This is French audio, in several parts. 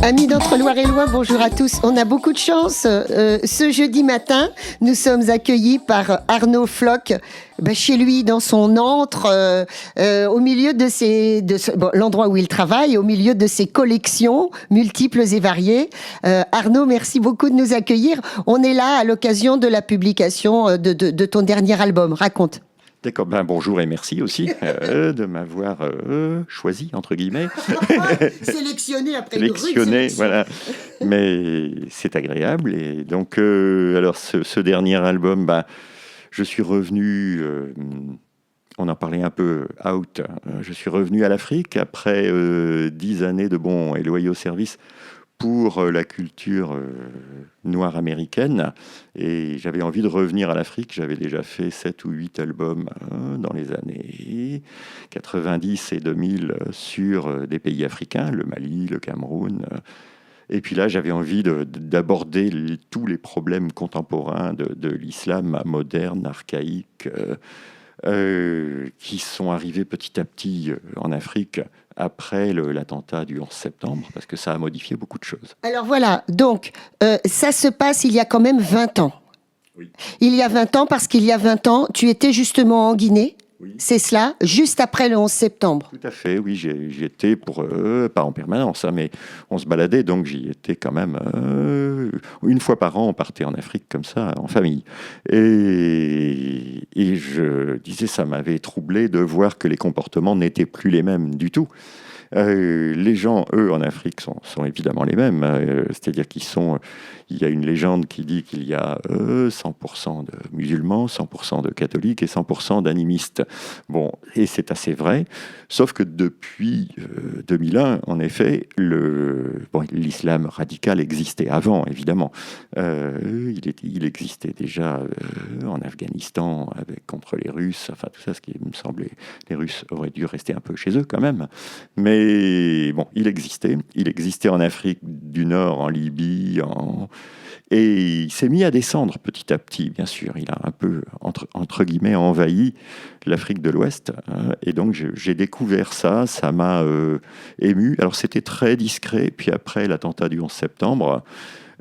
Amis d'Entre-Loire-et-Loing, bonjour à tous. On a beaucoup de chance. Ce jeudi matin, nous sommes accueillis par Arnaud Floch, chez lui, dans son antre, au milieu de l'endroit où il travaille, au milieu de ses collections multiples et variées. Arnaud, merci beaucoup de nous accueillir. On est là à l'occasion de la publication de ton dernier album. Raconte. D'accord, bonjour et merci aussi de m'avoir choisi, entre guillemets. Sélectionné après Sélectionné, voilà. Mais c'est agréable. Et donc, alors ce dernier album, je suis revenu, on en parlait un peu out, je suis revenu à l'Afrique après 10 années de bons et loyaux services pour la culture noire américaine, et j'avais envie de revenir à l'Afrique. J'avais déjà fait 7 ou 8 albums dans les années 90 et 2000 sur des pays africains, le Mali, le Cameroun. Et puis là, j'avais envie d'aborder tous les problèmes contemporains de l'islam moderne, archaïque, qui sont arrivés petit à petit en Afrique après l'attentat du 11 septembre, parce que ça a modifié beaucoup de choses. Alors voilà, donc ça se passe il y a quand même 20 ans. Oui. Il y a 20 ans, parce qu'il y a 20 ans, tu étais justement en Guinée. Oui. C'est cela, juste après le 11 septembre. Tout à fait, oui, j'y étais pas en permanence, mais on se baladait, donc j'y étais quand même une fois par an. On partait en Afrique comme ça, en famille. Et je disais, ça m'avait troublé de voir que les comportements n'étaient plus les mêmes du tout. Les gens, eux, en Afrique, sont évidemment les mêmes. C'est-à-dire il y a une légende qui dit qu'il y a 100% de musulmans, 100% de catholiques et 100% d'animistes. Bon, et c'est assez vrai, sauf que depuis 2001, en effet, l'islam radical existait avant, évidemment. Il existait déjà en Afghanistan contre les Russes, enfin tout ça, ce qui me semblait, les Russes auraient dû rester un peu chez eux quand même. Mais bon, il existait en Afrique du Nord, en Libye, et il s'est mis à descendre petit à petit, bien sûr. Il a un peu, entre guillemets, envahi l'Afrique de l'Ouest. Et donc, j'ai découvert ça m'a ému. Alors, c'était très discret. Puis après l'attentat du 11 septembre,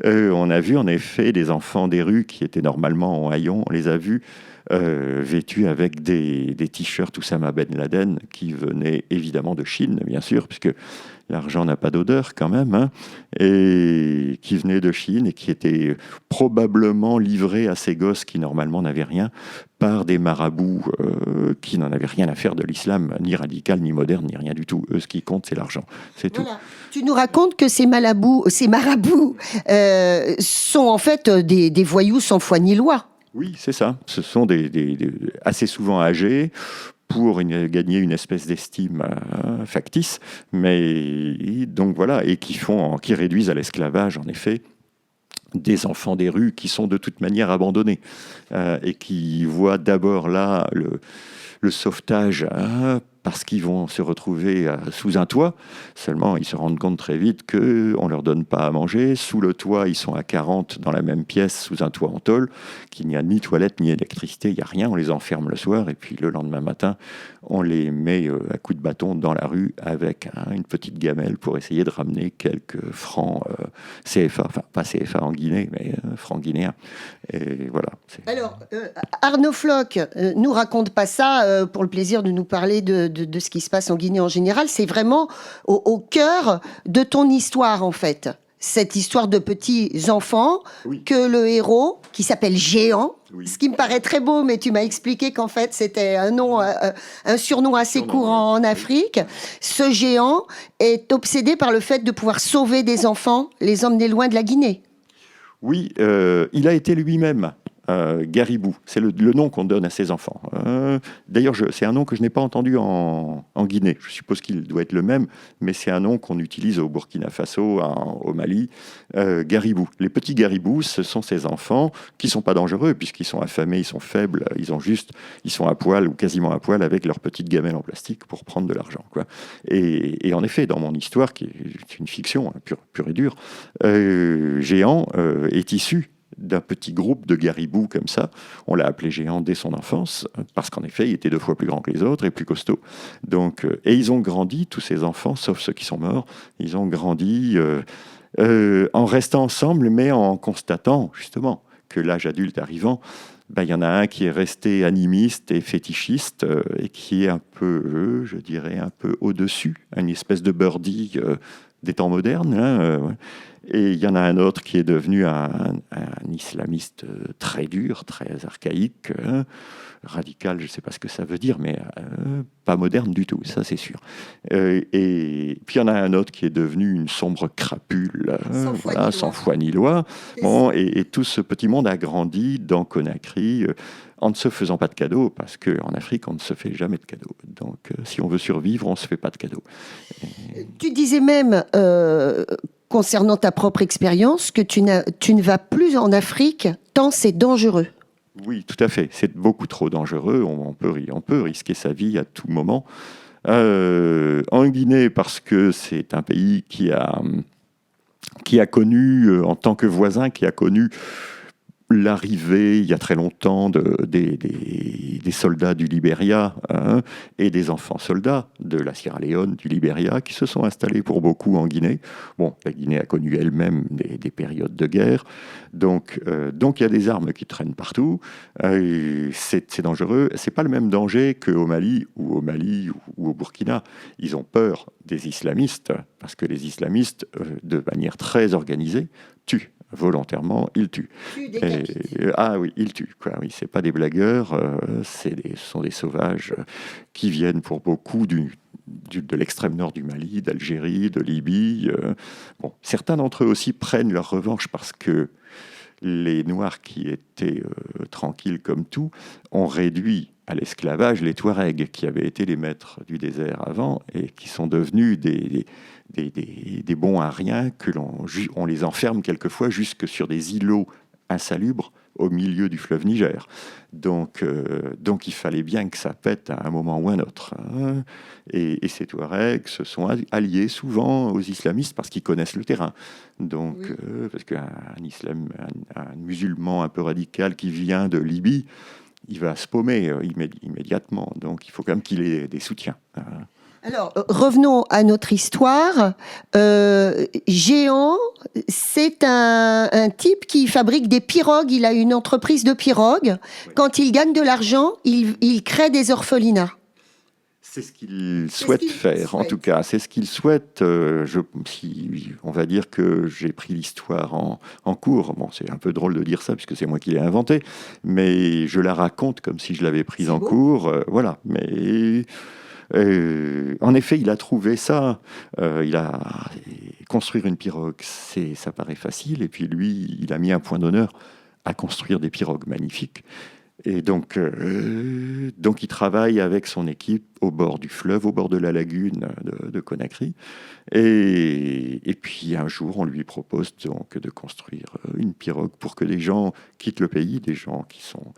on a vu en effet des enfants des rues qui étaient normalement en haillons. On les a vus vêtus avec des t-shirts Oussama Ben Laden qui venaient évidemment de Chine, bien sûr, puisque l'argent n'a pas d'odeur quand même, et qui venaient de Chine et qui étaient probablement livrés à ces gosses qui normalement n'avaient rien par des marabouts qui n'en avaient rien à faire de l'islam, ni radical, ni moderne, ni rien du tout. Eux, ce qui compte, c'est l'argent. C'est tout. Tu nous racontes que ces marabouts sont en fait des voyous sans foi ni loi. Oui, c'est ça. Ce sont des assez souvent âgés pour gagner une espèce d'estime factice, mais donc voilà, et qui réduisent à l'esclavage, en effet, des enfants des rues qui sont de toute manière abandonnés et qui voient d'abord là le sauvetage parce qu'ils vont se retrouver sous un toit. Seulement, ils se rendent compte très vite qu'on ne leur donne pas à manger. Sous le toit, ils sont à 40 dans la même pièce, sous un toit en tôle, qu'il n'y a ni toilette, ni électricité, il n'y a rien. On les enferme le soir, et puis le lendemain matin, on les met à coups de bâton dans la rue avec une petite gamelle pour essayer de ramener quelques francs CFA, enfin pas CFA en Guinée, mais francs guinéens. Et voilà. Alors, Arnaud Floch nous raconte pas ça pour le plaisir de nous parler de ce qui se passe en Guinée en général. C'est vraiment au cœur de ton histoire, en fait. Cette histoire de petits enfants, oui, que le héros, qui s'appelle Géant, oui, ce qui me paraît très beau, mais tu m'as expliqué qu'en fait c'était un surnom assez courant en Afrique. Ce Géant est obsédé par le fait de pouvoir sauver des enfants, les emmener loin de la Guinée. Oui, il a été lui-même Garibou, c'est le nom qu'on donne à ses enfants. D'ailleurs, c'est un nom que je n'ai pas entendu en Guinée. Je suppose qu'il doit être le même, mais c'est un nom qu'on utilise au Burkina Faso, au Mali. Garibou. Les petits garibous, ce sont ces enfants qui ne sont pas dangereux, puisqu'ils sont affamés, ils sont faibles, ils sont à poil ou quasiment à poil avec leur petite gamelle en plastique pour prendre de l'argent, quoi. Et en effet, dans mon histoire, qui est une fiction pure et dure, Géant est issu d'un petit groupe de garibous comme ça. On l'a appelé Géant dès son enfance, parce qu'en effet, il était 2 fois plus grand que les autres et plus costaud. Donc, et ils ont grandi, tous ces enfants, sauf ceux qui sont morts, ils ont grandi en restant ensemble, mais en constatant justement que l'âge adulte arrivant, ben, y en a un qui est resté animiste et fétichiste et qui est un peu, je dirais, un peu au-dessus, une espèce de birdie des temps modernes. Hein, ouais. Et il y en a un autre qui est devenu un islamiste très dur, très archaïque, hein, radical, je ne sais pas ce que ça veut dire, mais pas moderne du tout, ça c'est sûr. Et puis il y en a un autre qui est devenu une sombre crapule, voilà, sans foi ni loi. Bon, et tout ce petit monde a grandi dans Conakry en ne se faisant pas de cadeaux, parce qu'en Afrique, on ne se fait jamais de cadeaux. Donc si on veut survivre, on ne se fait pas de cadeaux. Tu disais même, concernant ta propre expérience, que tu ne vas plus en Afrique tant c'est dangereux. Oui, tout à fait. C'est beaucoup trop dangereux. On peut risquer sa vie à tout moment. En Guinée, parce que c'est un pays qui a connu, en tant que voisin, qui a connu l'arrivée, il y a très longtemps, des soldats du Libéria, hein, et des enfants soldats de la Sierra Leone, du Libéria, qui se sont installés pour beaucoup en Guinée. Bon, la Guinée a connu elle-même des périodes de guerre, donc il y a des armes qui traînent partout. C'est dangereux. C'est pas le même danger qu'au Mali ou au Burkina. Ils ont peur des islamistes, parce que les islamistes, de manière très organisée, tuent. Volontairement, ils tuent. Ah oui, ils tuent. Quoi. Oui, c'est pas des blagueurs, ce sont des sauvages qui viennent pour beaucoup de l'extrême nord du Mali, d'Algérie, de Libye. Bon, certains d'entre eux aussi prennent leur revanche parce que les Noirs qui étaient tranquilles comme tout ont réduit à l'esclavage les Touaregs qui avaient été les maîtres du désert avant et qui sont devenus des bons à rien que on les enferme quelquefois jusque sur des îlots insalubres au milieu du fleuve Niger. Donc il fallait bien que ça pète à un moment ou un autre. Hein. Et ces Touaregs se sont alliés souvent aux islamistes parce qu'ils connaissent le terrain. Donc, oui. Parce qu'un musulman un peu radical qui vient de Libye, il va se paumer immédiatement. Donc il faut quand même qu'il ait des soutiens. Hein. Alors, revenons à notre histoire. Géant, c'est un type qui fabrique des pirogues. Il a une entreprise de pirogues. Oui. Quand il gagne de l'argent, il crée des orphelinats. C'est ce qu'il souhaite faire, en tout cas. C'est ce qu'il souhaite. On va dire que j'ai pris l'histoire en cours. Bon, c'est un peu drôle de dire ça, puisque c'est moi qui l'ai inventée. Mais je la raconte comme si je l'avais prise en cours. Voilà. Mais... en effet, il a trouvé ça. Construire une pirogue, ça paraît facile. Et puis lui, il a mis un point d'honneur à construire des pirogues magnifiques. Et donc il travaille avec son équipe au bord du fleuve, au bord de la lagune de Conakry. Et puis un jour, on lui propose donc de construire une pirogue pour que des gens quittent le pays, des gens qui sont...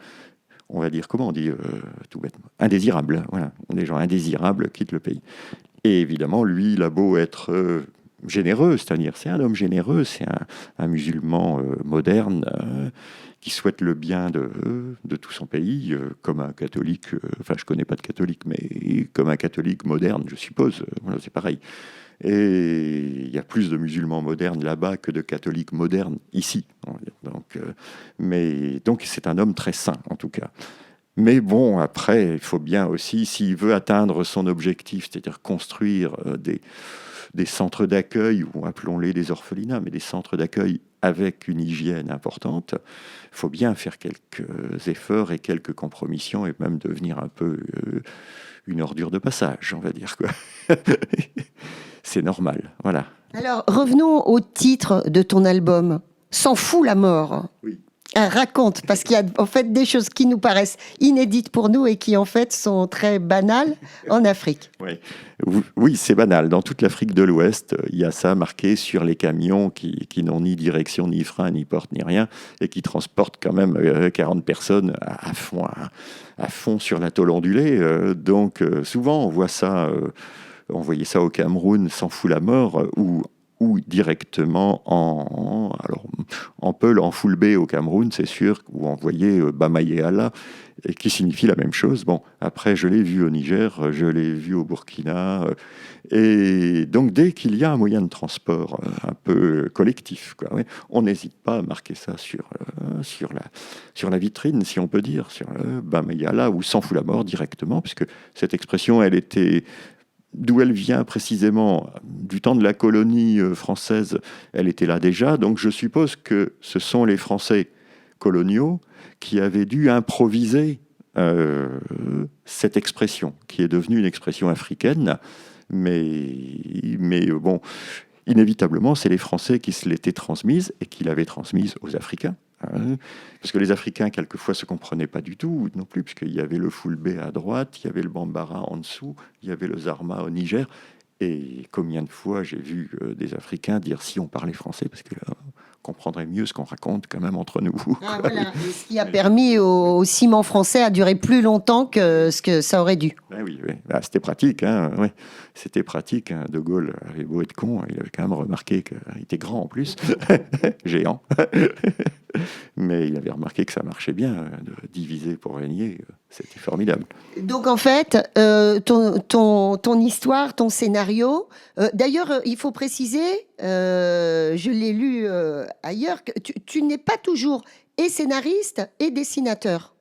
on va dire, comment on dit, tout bêtement, indésirables. Voilà, des gens indésirables quittent le pays. Et évidemment, lui, il a beau être généreux, c'est-à-dire c'est un homme généreux, c'est un musulman moderne qui souhaite le bien de tout son pays, comme un catholique, enfin je connais pas de catholique, mais comme un catholique moderne, je suppose, voilà, c'est pareil. Et il y a plus de musulmans modernes là-bas que de catholiques modernes ici. Donc c'est un homme très saint, en tout cas. Mais bon, après, il faut bien aussi, s'il veut atteindre son objectif, c'est-à-dire construire des centres d'accueil, ou appelons-les des orphelinats, mais des centres d'accueil avec une hygiène importante, il faut bien faire quelques efforts et quelques compromissions, et même devenir un peu une ordure de passage, on va dire, quoi. C'est normal, voilà. Alors, revenons au titre de ton album, « S'en fout la mort ». Oui. Raconte, parce qu'il y a en fait des choses qui nous paraissent inédites pour nous et qui en fait sont très banales en Afrique. Oui, c'est banal. Dans toute l'Afrique de l'Ouest, il y a ça marqué sur les camions qui n'ont ni direction, ni frein, ni porte, ni rien, et qui transportent quand même 40 personnes à fond sur l'atoll ondulé. Donc souvent, on voit ça, on voyait ça au Cameroun, S'en fout la mort, ou directement alors en Peul, en Fulbe au Cameroun, c'est sûr, où on voyait Bamaye-Allah, et qui signifie la même chose. Bon, après, je l'ai vu au Niger, je l'ai vu au Burkina, et donc dès qu'il y a un moyen de transport un peu collectif, quoi, ouais, on n'hésite pas à marquer ça sur la vitrine, si on peut dire, sur Bamaye-Allah, ou S'en fout la mort directement, puisque cette expression, elle était... D'où elle vient précisément, du temps de la colonie française, elle était là déjà. Donc je suppose que ce sont les Français coloniaux qui avaient dû improviser cette expression, qui est devenue une expression africaine. Mais bon, inévitablement, c'est les Français qui se l'étaient transmise et qui l'avaient transmise aux Africains. Hein, parce que les Africains, quelquefois, se comprenaient pas du tout non plus, puisqu'il y avait le Fulbe à droite, il y avait le Bambara en dessous, il y avait le Zarma au Niger. Et combien de fois j'ai vu des Africains dire si on parlait français, parce que là, on comprendrait mieux ce qu'on raconte quand même entre nous. Ah, voilà. Ce qui a permis au ciment français à durer plus longtemps que ce que ça aurait dû. Ben oui, oui. Ah, c'était pratique. Hein, ouais. C'était pratique. Hein. De Gaulle avait beau être con, il avait quand même remarqué qu'il était grand en plus, géant. Mais il avait remarqué que ça marchait bien, de diviser pour régner. C'était formidable. Donc en fait, ton histoire, ton scénario, d'ailleurs, il faut préciser, je l'ai lu ailleurs, que tu n'es pas toujours et scénariste et dessinateur.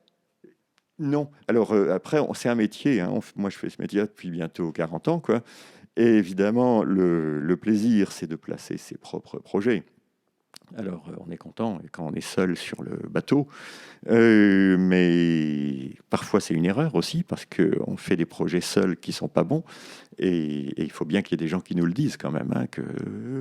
Non. Alors après, c'est un métier. Hein. Moi, je fais ce métier depuis bientôt 40 ans, quoi. Et évidemment, le plaisir, c'est de placer ses propres projets. Alors, on est content quand on est seul sur le bateau, mais parfois c'est une erreur aussi parce qu'on fait des projets seuls qui sont pas bons et il faut bien qu'il y ait des gens qui nous le disent quand même, hein, que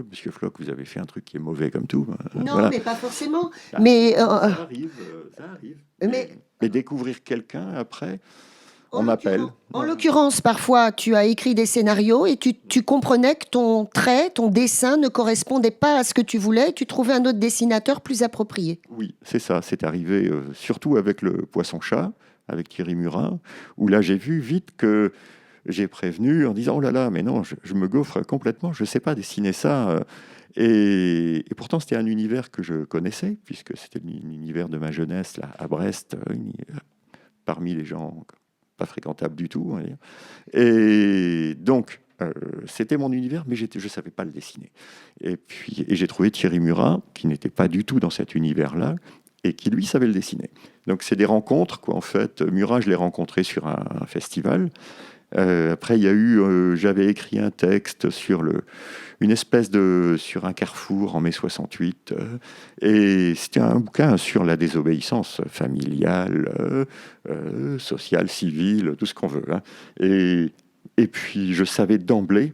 Monsieur Floch, vous avez fait un truc qui est mauvais comme tout. Non, Voilà. mais pas forcément. Ça, Mais, ça arrive, ça arrive. mais Et découvrir quelqu'un après, En on m'appelle. l'occurrence, parfois, tu as écrit des scénarios et tu comprenais que ton trait, ton dessin ne correspondait pas à ce que tu voulais. Tu trouvais un autre dessinateur plus approprié. Oui, c'est ça. C'est arrivé surtout avec le Poisson-Chat, avec Thierry Murat, où là j'ai vu vite que j'ai prévenu en disant oh là là, mais non, je me gaufre complètement, je ne sais pas dessiner ça. Et pourtant, c'était un univers que je connaissais, puisque c'était l'univers de ma jeunesse là, à Brest, parmi les gens pas fréquentables du tout, on va dire. Et donc, c'était mon univers, mais je ne savais pas le dessiner. Et j'ai trouvé Thierry Murat, qui n'était pas du tout dans cet univers-là, et qui, lui, savait le dessiner. Donc, c'est des rencontres, quoi, en fait. Murat, je l'ai rencontré sur un festival. Après, il y a eu, j'avais écrit un texte sur sur un carrefour en mai 68, et c'était un bouquin sur la désobéissance familiale, sociale, civile, tout ce qu'on veut. Hein. Et puis, je savais d'emblée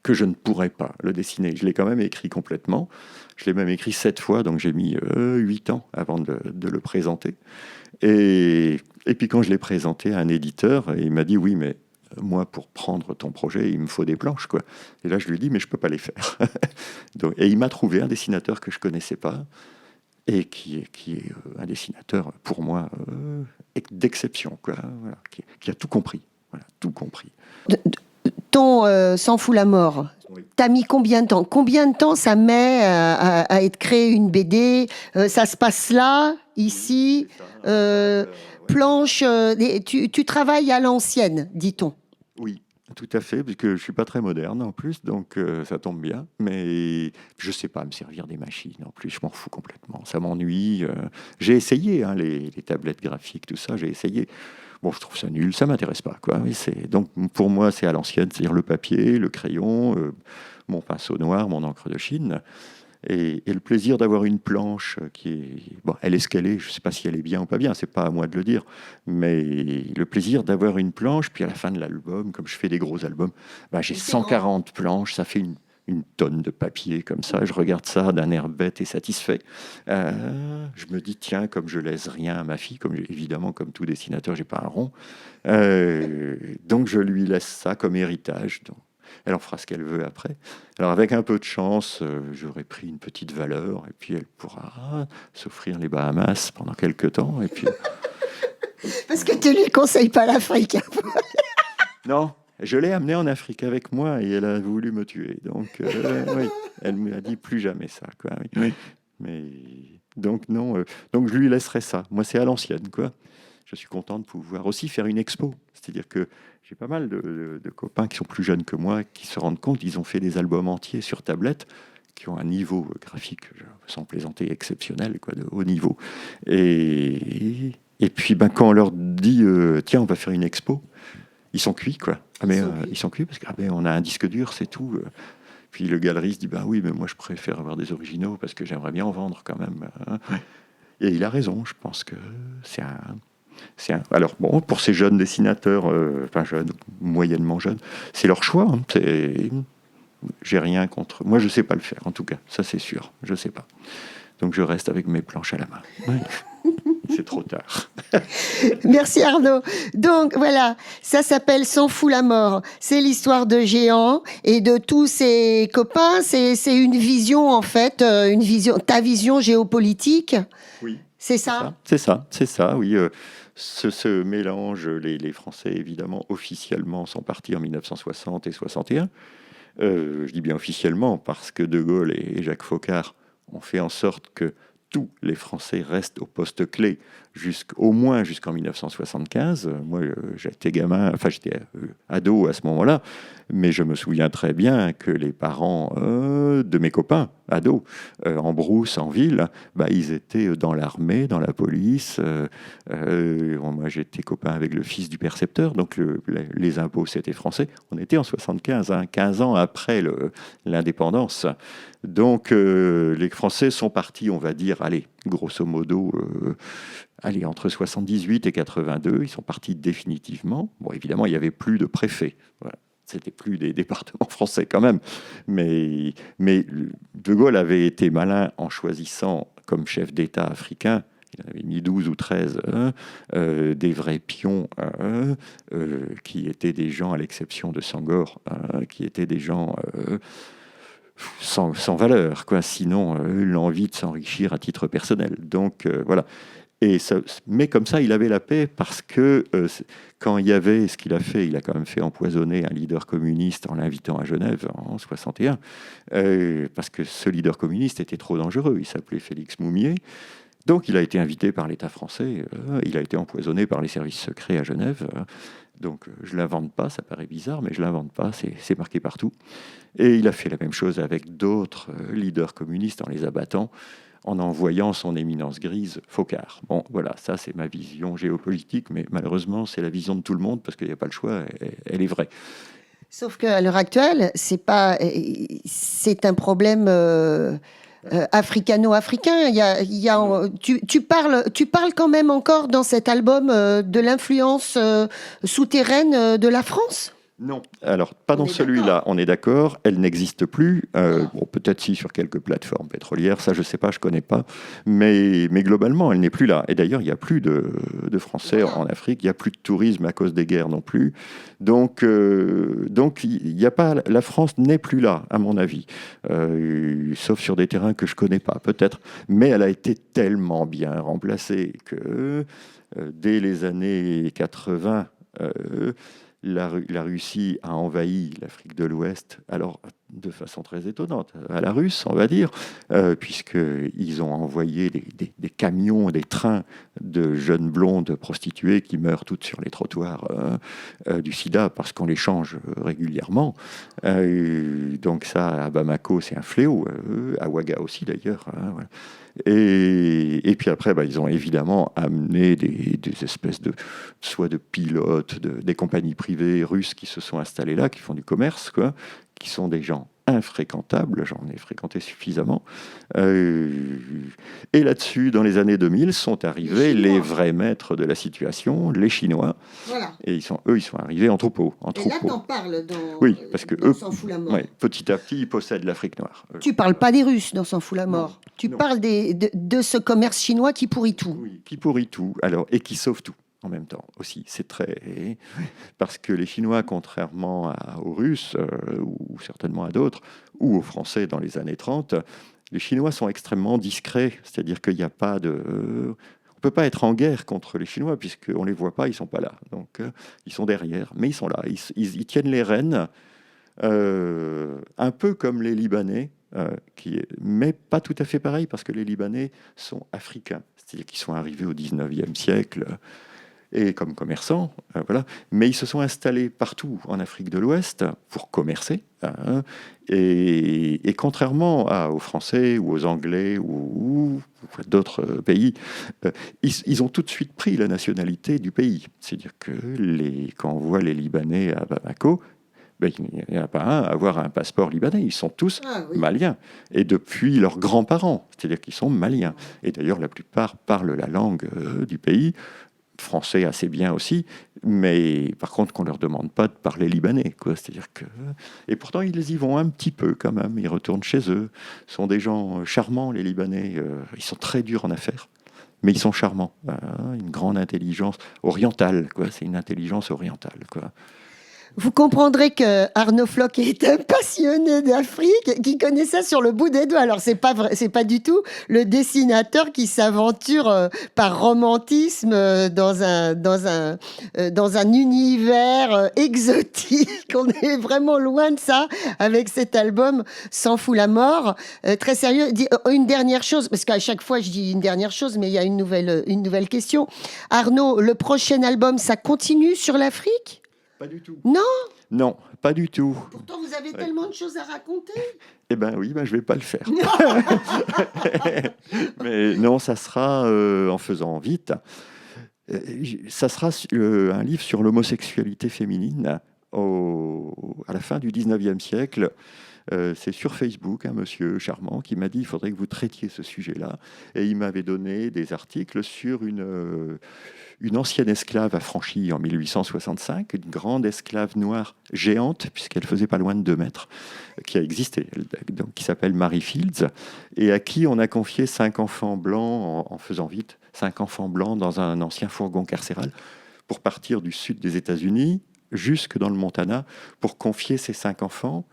que je ne pourrais pas le dessiner. Je l'ai quand même écrit complètement. Je l'ai même écrit 7 fois, donc j'ai mis 8 ans avant de le présenter. Et puis quand je l'ai présenté à un éditeur, il m'a dit oui, mais moi pour prendre ton projet, il me faut des planches, quoi. Et là je lui ai dit mais je peux pas les faire. Et il m'a trouvé un dessinateur que je connaissais pas et qui est un dessinateur pour moi d'exception, quoi. Voilà, qui a tout compris. Voilà, tout compris. Ton S'en fout la mort. Oui. T'as mis combien de temps? Combien de temps ça met à être créé une BD? Ça se passe là, ici, planche. Tu travailles à l'ancienne, dit-on. Oui, tout à fait, parce que je suis pas très moderne en plus, donc ça tombe bien. Mais je sais pas me servir des machines en plus, je m'en fous complètement. Ça m'ennuie. J'ai essayé hein, les tablettes graphiques, tout ça, j'ai essayé. Bon, je trouve ça nul, ça m'intéresse pas, quoi. Oui, donc pour moi, c'est à l'ancienne, c'est-à-dire le papier, le crayon, mon pinceau noir, mon encre de Chine. Et le plaisir d'avoir une planche qui est... Bon, elle est ce qu'elle est, je ne sais pas si elle est bien ou pas bien, c'est pas à moi de le dire, mais le plaisir d'avoir une planche, puis à la fin de l'album, comme je fais des gros albums, bah, j'ai 140 planches, ça fait une tonne de papier comme ça, je regarde ça d'un air bête et satisfait. Je me dis, tiens, comme je laisse rien à ma fille, évidemment, comme tout dessinateur, j'ai pas un rond, donc je lui laisse ça comme héritage, donc. Elle en fera ce qu'elle veut après. Alors avec un peu de chance, j'aurais pris une petite valeur et puis elle pourra s'offrir les Bahamas pendant quelques temps. Et puis... Parce que tu lui conseilles pas l'Afrique. Non, je l'ai amenée en Afrique avec moi et elle a voulu me tuer. Donc oui, elle m'a dit plus jamais ça. Quoi. Oui. Mais donc non, donc je lui laisserai ça. Moi, c'est à l'ancienne, quoi. Je suis content de pouvoir aussi faire une expo. C'est-à-dire que j'ai pas mal de copains qui sont plus jeunes que moi, qui se rendent compte, ils ont fait des albums entiers sur tablette, qui ont un niveau graphique, sans plaisanter, exceptionnel, quoi, de haut niveau. Et puis, ben, quand on leur dit, tiens, on va faire une expo, ils sont cuits, quoi. Ah, mais ils sont cuits parce qu'on a un disque dur, c'est tout. Puis le galeriste dit, bah oui, mais moi je préfère avoir des originaux parce que j'aimerais bien en vendre quand même. Et il a raison, je pense que c'est un. Alors bon, pour ces jeunes dessinateurs, enfin jeunes, moyennement jeunes, c'est leur choix. Hein. J'ai rien contre. Moi, je sais pas le faire, en tout cas, ça c'est sûr. Je sais pas. Donc je reste avec mes planches à la main. Ouais. C'est trop tard. Merci Arnaud. Donc voilà, ça s'appelle S'en fout la mort. C'est l'histoire de Géant et de tous ses copains. C'est une vision en fait, ta vision géopolitique. Oui. C'est ça. C'est ça, oui. Ce mélange, les Français, évidemment, officiellement, sont partis en 1960 et 61. Je dis bien officiellement parce que De Gaulle et Jacques Foccart ont fait en sorte que tous les Français restent au poste clé au moins jusqu'en 1975. Moi, j'étais gamin, enfin j'étais ado à ce moment-là, mais je me souviens très bien que les parents de mes copains, ados, en brousse, en ville, bah, ils étaient dans l'armée, dans la police. Moi, j'étais copain avec le fils du percepteur, donc les impôts, c'était français. On était en 75, 15 ans après l'indépendance. Donc, les Français sont partis, on va dire, allez, grosso modo, entre 78 et 82, ils sont partis définitivement. Bon, évidemment, il n'y avait plus de préfets. Voilà. C'était plus des départements français quand même. Mais De Gaulle avait été malin en choisissant comme chef d'État africain, il en avait mis 12 ou 13, des vrais pions qui étaient des gens, à l'exception de Senghor, qui étaient des gens sans valeur, quoi. Sinon, l'envie de s'enrichir à titre personnel. Donc, voilà. Mais comme ça, il avait la paix parce que quand il y avait ce qu'il a fait, il a quand même fait empoisonner un leader communiste en l'invitant à Genève en 61, parce que ce leader communiste était trop dangereux. Il s'appelait Félix Moumier. Donc il a été invité par l'État français, il a été empoisonné par les services secrets à Genève. Donc je ne l'invente pas, ça paraît bizarre, mais je ne l'invente pas, c'est marqué partout. Et il a fait la même chose avec d'autres leaders communistes en les abattant, en envoyant son éminence grise, Foccart. Bon, voilà, ça c'est ma vision géopolitique, mais malheureusement c'est la vision de tout le monde, parce qu'il n'y a pas le choix, elle est vraie. Sauf qu'à l'heure actuelle, c'est un problème africano-africain. Tu parles quand même encore dans cet album de l'influence souterraine de la France? Non, alors pas dans celui-là, on est d'accord, elle n'existe plus. Bon, peut-être si sur quelques plateformes pétrolières, ça je sais pas, je connais pas, mais globalement elle n'est plus là. Et d'ailleurs il n'y a plus de Français en Afrique, il n'y a plus de tourisme à cause des guerres non plus. Donc il y a pas, la France n'est plus là à mon avis, sauf sur des terrains que je connais pas peut-être, mais elle a été tellement bien remplacée que dès les années 80. La Russie a envahi l'Afrique de l'Ouest, alors de façon très étonnante, à la russe, on va dire, puisqu'ils ont envoyé des camions, des trains de jeunes blondes prostituées qui meurent toutes sur les trottoirs du sida parce qu'on les change régulièrement. Donc ça, à Bamako, c'est un fléau, à Ouaga aussi d'ailleurs. Voilà. Et puis après, ils ont évidemment amené des espèces soit de pilotes, des compagnies privées russes qui se sont installées là, qui font du commerce, quoi, qui sont des gens infréquentables, j'en ai fréquenté suffisamment. Et là-dessus, dans les années 2000, sont arrivés les vrais maîtres de la situation, les Chinois. Voilà. Et eux, ils sont arrivés en troupeau. Et là, t'en parles dans oui, parce que eux, S'en fout la mort. Ouais, petit à petit, ils possèdent l'Afrique noire. Tu parles pas des Russes dans S'en fout la mort. Non, tu non. parles de ce commerce chinois qui pourrit tout. Oui, qui pourrit tout, alors, et qui sauve tout. En même temps aussi, c'est très... Parce que les Chinois, contrairement aux Russes, ou certainement à d'autres, ou aux Français dans les années 30, les Chinois sont extrêmement discrets, c'est-à-dire qu'il n'y a pas de... On ne peut pas être en guerre contre les Chinois, puisqu'on ne les voit pas, ils ne sont pas là. Donc, ils sont derrière, mais ils sont là. Ils tiennent les rênes, un peu comme les Libanais, mais pas tout à fait pareil, parce que les Libanais sont africains, c'est-à-dire qu'ils sont arrivés au 19e siècle et comme commerçants, voilà. Mais ils se sont installés partout en Afrique de l'Ouest pour commercer. Et contrairement aux Français ou aux Anglais ou à d'autres pays, ils ont tout de suite pris la nationalité du pays. C'est-à-dire que quand on voit les Libanais à Bamako, ben, il n'y en a pas un à avoir un passeport libanais. Ils sont tous maliens. Et depuis leurs grands-parents, c'est-à-dire qu'ils sont maliens. Et d'ailleurs, la plupart parlent la langue du pays, français assez bien aussi, mais par contre qu'on leur demande pas de parler libanais, quoi. C'est-à-dire que et pourtant ils y vont un petit peu quand même. Ils retournent chez eux. Ce sont des gens charmants, les Libanais. Ils sont très durs en affaires, mais ils sont charmants. Une grande intelligence orientale, quoi. C'est une intelligence orientale, quoi. Vous comprendrez que Arnaud Floch est un passionné d'Afrique, qui connaît ça sur le bout des doigts. Alors c'est pas vrai, c'est pas du tout le dessinateur qui s'aventure par romantisme dans un univers exotique. On est vraiment loin de ça avec cet album S'en fout la mort. Très sérieux. Une dernière chose, parce qu'à chaque fois je dis une dernière chose, mais il y a une nouvelle question. Arnaud, le prochain album, ça continue sur l'Afrique ? Pas du tout. Non ? Non, pas du tout. Pourtant, vous avez tellement de choses à raconter. Eh ben oui, je vais pas le faire. Mais non, ça sera, en faisant vite, ça sera un livre sur l'homosexualité féminine à la fin du 19e siècle. C'est sur Facebook, un monsieur charmant qui m'a dit il faudrait que vous traitiez ce sujet-là. Et il m'avait donné des articles sur une ancienne esclave affranchie en 1865, une grande esclave noire géante, puisqu'elle faisait pas loin de 2 mètres, qui a existé, donc, qui s'appelle Mary Fields, et à qui on a confié 5 enfants blancs, en faisant vite, 5 enfants blancs dans un ancien fourgon carcéral, pour partir du sud des États-Unis jusque dans le Montana, pour confier ces 5 enfants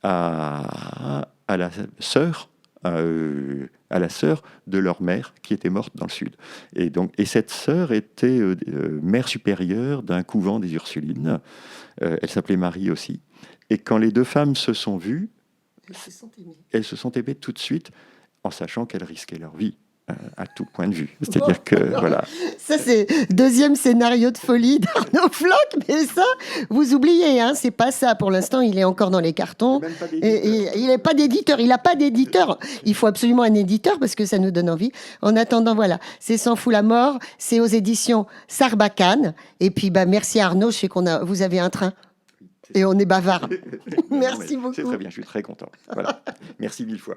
à la sœur de leur mère qui était morte dans le sud. Et cette sœur était mère supérieure d'un couvent des Ursulines. Elle s'appelait Marie aussi. Et quand les 2 femmes se sont vues, elles se sont aimées tout de suite, en sachant qu'elles risquaient leur vie. À tout point de vue. C'est-à-dire que, voilà. Ça, c'est deuxième scénario de folie d'Arnaud Floch, mais ça, vous oubliez, hein, c'est pas ça. Pour l'instant, il est encore dans les cartons. Et il n'a pas d'éditeur. Il n'a pas d'éditeur. Il faut absolument un éditeur parce que ça nous donne envie. En attendant, voilà, c'est S'en fout la mort. C'est aux éditions Sarbacane. Et puis, merci Arnaud. Je sais vous avez un train. Et on est bavard. Merci beaucoup. C'est très bien, je suis très content. Voilà. Merci 1000 fois.